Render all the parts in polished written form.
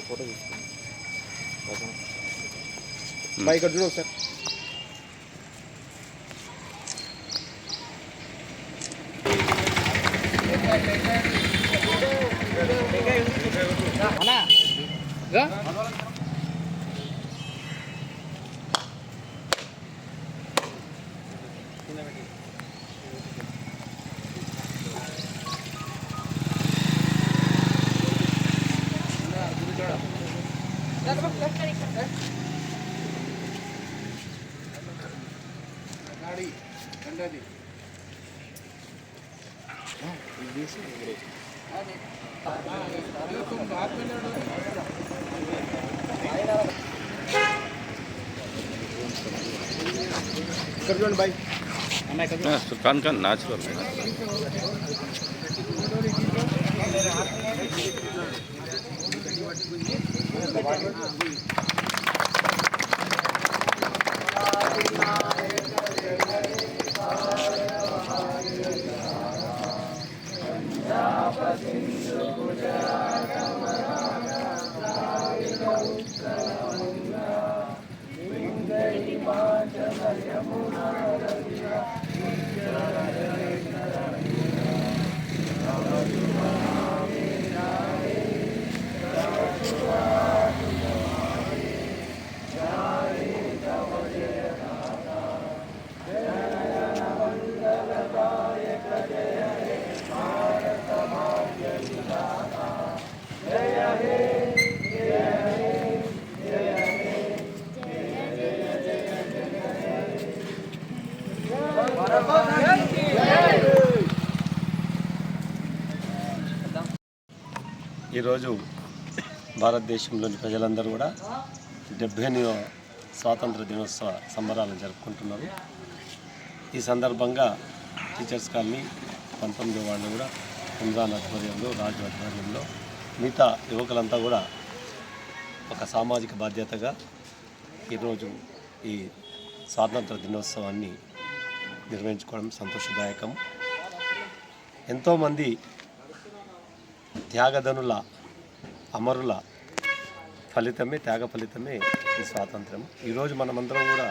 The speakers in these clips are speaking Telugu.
ఫోటో తీసుకోండి బాయ్ ఇక్కడ చూడు సార్ गाड़ी ठंडा दी तुम बात में कर भाई कान कान नेचुरल ఈరోజు భారతదేశంలోని ప్రజలందరూ కూడా 78వ స్వాతంత్ర దినోత్సవ సంబరాలను జరుపుకుంటున్నారు. ఈ సందర్భంగా టీచర్స్ కాలనీ 19వ వార్డులో కూడా రంజాన్ ఆధ్వర్యంలో, రాజు ఆధ్వర్యంలో మిగతా యువకులంతా కూడా ఒక సామాజిక బాధ్యతగా ఈరోజు ఈ స్వాతంత్ర దినోత్సవాన్ని నిర్వహించుకోవడం సంతోషదాయకం. ఎంతోమంది త్యాగధనుల అమరుల ఫలితమే, త్యాగ ఫలితమే ఈ స్వాతంత్రం. ఈరోజు మనమందరం కూడా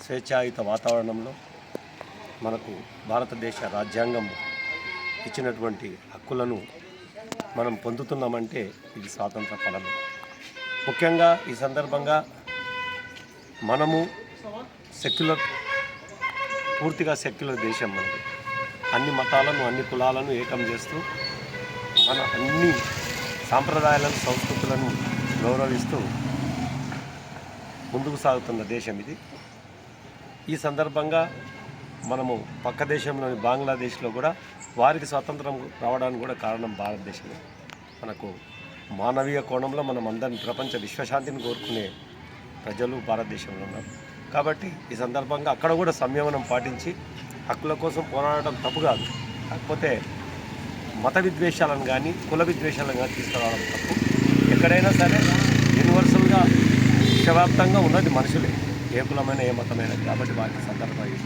స్వేచ్ఛాయుత వాతావరణంలో మనకు భారతదేశ రాజ్యాంగం ఇచ్చినటువంటి హక్కులను మనం పొందుతున్నామంటే ఇది స్వాతంత్ర ఫలమే. ముఖ్యంగా ఈ సందర్భంగా మనము పూర్తిగా సెక్యులర్ దేశం మనది. అన్ని మతాలను, అన్ని కులాలను ఏకం చేస్తూ మన అన్ని సాంప్రదాయాలను, సంస్కృతులను గౌరవిస్తూ ముందుకు సాగుతున్న దేశం ఇది. ఈ సందర్భంగా మనము పక్క దేశంలోని బంగ్లాదేశ్లో కూడా వారికి స్వాతంత్రం రావడానికి కూడా కారణం భారతదేశమే. మనకు మానవీయ కోణంలో మనం అందరిని ప్రపంచ విశ్వశాంతిని కోరుకునే ప్రజలు భారతదేశంలో ఉన్నారు. కాబట్టి ఈ సందర్భంగా అక్కడ కూడా సంయమనం పాటించి హక్కుల కోసం పోరాడటం తప్పు కాదు. కాకపోతే మత విద్వేషాలను కానీ, కుల విద్వేషాలను కానీ తీసుకురావడం తప్పు. ఎక్కడైనా సరే యూనివర్సల్గా విశ్వవ్యాప్తంగా ఉన్నది మనుషులే, ఏ కులమైన ఏ మతమైన. కాబట్టి వారికి సందర్భంగా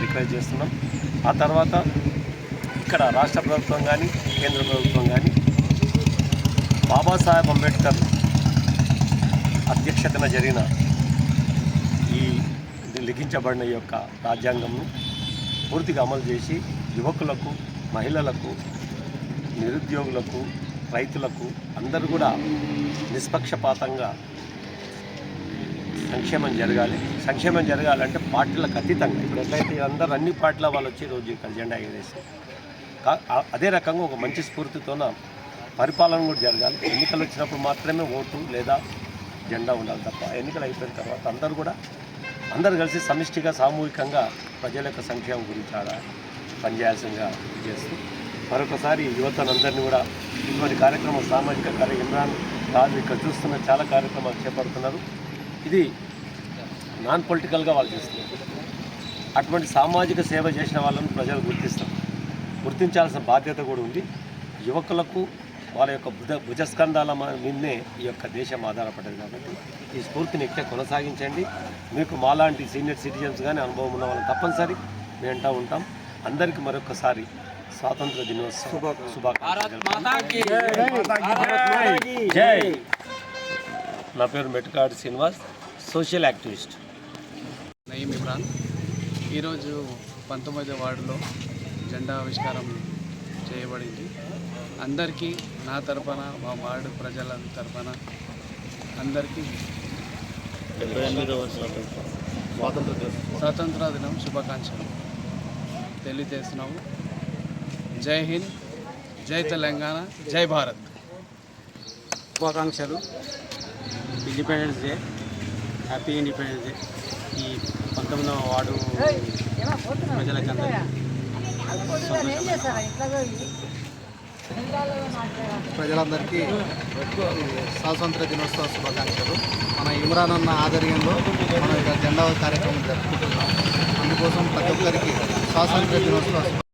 రిక్వెస్ట్ చేస్తున్నాం. ఆ తర్వాత ఇక్కడ రాష్ట్ర ప్రభుత్వం కానీ, కేంద్ర ప్రభుత్వం కానీ బాబాసాహెబ్ అంబేద్కర్ అధ్యక్షతన జరిగిన ఈ లిఖించబడిన ఈ యొక్క రాజ్యాంగంను పూర్తిగా అమలు చేసి యువకులకు, మహిళలకు, నిరుద్యోగులకు, రైతులకు అందరూ కూడా నిష్పక్షపాతంగా సంక్షేమం జరగాలంటే పార్టీలకు అతీతంగా. ఇప్పుడు ఎట్లయితే అందరూ అన్ని పార్టీల వాళ్ళు వచ్చి రోజు ఇక్కడ జెండా ఎగరేసి అదే రకంగా ఒక మంచి స్ఫూర్తితోన పరిపాలన కూడా జరగాలి. ఎన్నికలు వచ్చినప్పుడు మాత్రమే ఓటు లేదా జెండా ఉండాలి తప్ప ఎన్నికలు అయిపోయిన తర్వాత అందరూ కలిసి సమిష్టిగా, సామూహికంగా ప్రజల యొక్క సంక్షేమం గురించి పనిచేయాల్సిందిగా చేస్తూ మరొకసారి యువతనందరినీ కూడా ఇటువంటి కార్యక్రమం, సామాజిక ఇమ్రాన్ రాజు ఇక్కడ చూస్తున్న చాలా కార్యక్రమాలు చేపడుతున్నారు. ఇది నాన్ పొలిటికల్గా వాళ్ళు చేస్తున్నారు. అటువంటి సామాజిక సేవ చేసిన వాళ్ళని ప్రజలు గుర్తించాల్సిన బాధ్యత కూడా ఉంది. యువకులకు వాళ్ళ యొక్క భుజస్కంధాల మీదనే ఈ యొక్క దేశం ఆధారపడ్డది. కాబట్టి ఈ స్ఫూర్తిని ఎక్కడ కొనసాగించండి. మీకు మాలాంటి సీనియర్ సిటిజన్స్ కానీ అనుభవం ఉన్న వాళ్ళని తప్పనిసరి మేము ఉంటాం. అందరికీ మరొకసారి స్వాతంత్ర దినోత్సవ శుభాకాంక్షలు. జై. నా పేరు మెట్కాడు శ్రీనివాస్, సోషల్ యాక్టివిస్ట్. నయీం ఇమ్రాన్. ఈరోజు 19వ వార్డులో జెండా ఆవిష్కారం చేయబడింది. అందరికీ నా తరపున, మా వార్డు ప్రజల తరపున అందరికీ స్వాతంత్ర దినం శుభాకాంక్షలు తెలియజేస్తున్నాము. జై హింద్, జై తెలంగాణ, జై భారత్. శుభాకాంక్షలు. Independence day, happy independence day. ఈ 19వ వార్డు ప్రజలందరికీ స్వాతంత్ర దినోత్సవ శుభాకాంక్షలు. మన ఇమ్రాన్ అన్న ఆధ్వర్యంలో మనం ఇక్కడ జెండా కార్యక్రమం జరుపుకుంటున్నాం. అందుకోసం ప్రతి ఒక్కరికి స్వాతంత్ర దినోత్సవ